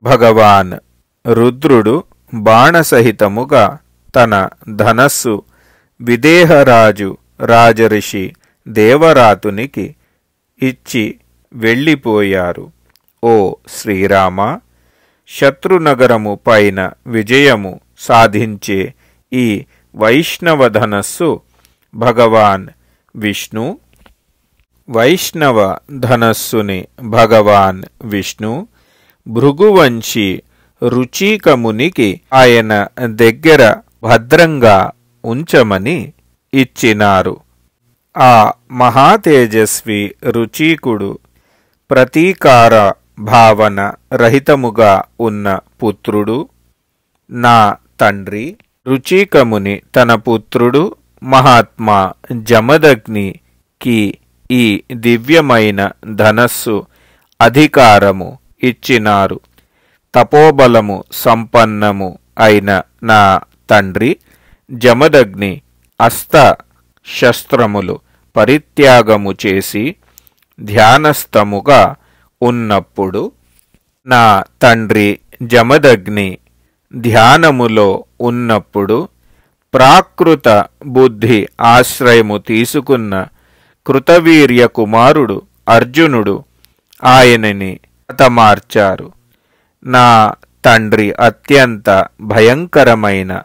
భగవాన్ రుద్రుడు బాణసహితముగా తన ధనస్సు విదేహరాజు రాజర్షి దేవరాతునికి ఇచ్చి వెళ్ళిపోయారు. ఓ శ్రీరామ, శత్రునగరము పైన విజయము సాధించే ఈ వైష్ణవ ధనస్సు భగవాన్ విష్ణు. వైష్ణవ ధనస్సుని భగవాన్ విష్ణు భృగువంశీ రుచీకమునికి ఆయన దగ్గర భద్రంగా ఉంచమని ఇచ్చినారు. ఆ మహాతేజస్వి రుచీకుడు ప్రతీకార భావన రహితముగా ఉన్న పుత్రుడు, నా తండ్రి. రుచీకముని తన పుత్రుడు మహాత్మా జమదగ్నికి ఈ దివ్యమైన ధనస్సు అధికారము ఇచ్చినారు. తపోబలము సంపన్నము అయిన నా తండ్రి జమదగ్ని అస్త శస్త్రములు పరిత్యాగము చేసి ధ్యానస్థముగా ఉన్నప్పుడు, నా తండ్రి జమదగ్ని ధ్యానములో ఉన్నప్పుడు ప్రాకృత బుద్ధి ఆశ్రయము తీసుకున్న కృతవీర్య కుమారుడు అర్జునుడు ఆయనని హతమార్చారు. నా తండ్రి అత్యంత భయంకరమైన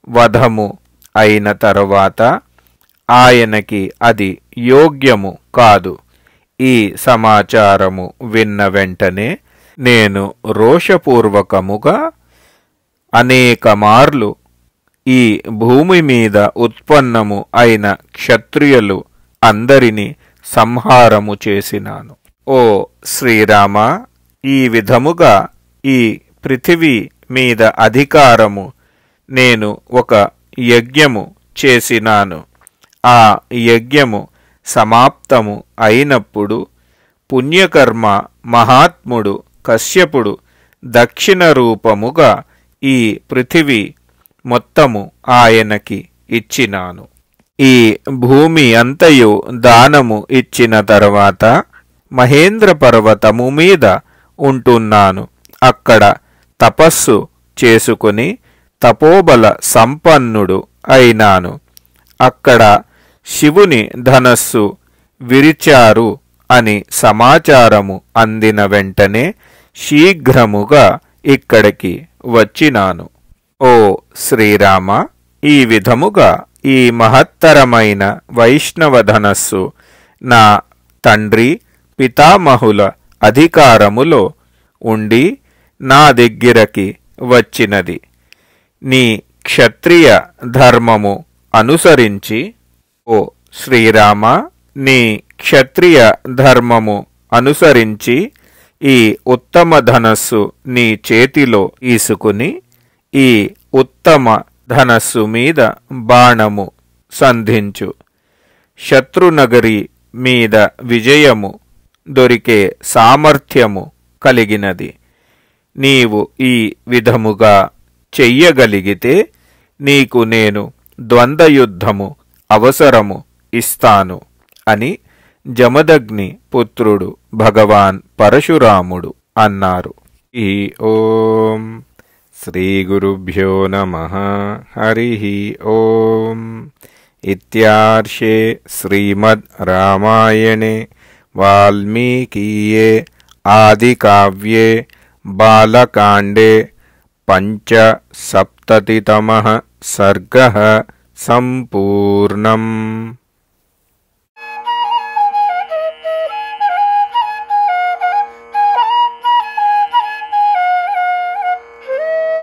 వధము అయిన తరువాత ఆయనకి అది యోగ్యము కాదు. ఈ సమాచారము విన్న వెంటనే నేను రోషపూర్వకముగా అనేక మార్లు ఈ భూమి మీద ఉత్పన్నము అయిన క్షత్రియులు అందరినీ సంహారము చేసినాను. ఓ శ్రీరామ, ఈ విధముగా ఈ పృథివీ మీద అధికారము నేను ఒక యజ్ఞము చేసినాను. ఆ యజ్ఞము సమాప్తము అయినప్పుడు పుణ్యకర్మ మహాత్ముడు కశ్యపుడు దక్షిణ రూపముగా ఈ పృథివీ మొత్తము ఆయనకి ఇచ్చినాను. ఈ భూమి అంతయు దానము ఇచ్చిన తరువాత మహేంద్ర పర్వతము మీద ఉంటున్నాను. అక్కడ తపస్సు చేసుకుని తపోబల సంపన్నుడు అయినాను. అక్కడ శివుని ధనస్సు విరిచారు అని సమాచారము అందిన వెంటనే శీఘ్రముగా ఇక్కడికి వచ్చినాను. ఓ శ్రీరామ, ఈ విధముగా ఈ మహత్తరమైన వైష్ణవ ధనస్సు నా తండ్రి పితామహుల అధికారములో ఉండి నా దగ్గరకి వచ్చినది. నీ క్షత్రియ ధర్మము అనుసరించి, ఓ శ్రీరామ, నీ క్షత్రియ ధర్మము అనుసరించి ఈ ఉత్తమ ధనస్సు నీ చేతిలో తీసుకుని ఈ ఉత్తమ ధనస్సు మీద బాణము సంధించు. శత్రునగరి మీద విజయము దొరికే సామర్థ్యము కలిగినది. నీవు ఈ విధముగా చెయ్యగలిగితే నీకు నేను ద్వంద్వయుద్ధము అవసరము ఇస్తాను అని జమదగ్ని పుత్రుడు భగవాన్ పరశురాముడు అన్నారు. ఈ ఓం శ్రీ గురుభ్యో నమః. హరి ఓం. ఇత్యార్షే శ్రీమద్ రామాయణే వాల్మీకీయే ఆదికావ్యే బాలకాండే పంచసప్తతితమః సర్గః సంపూర్ణం.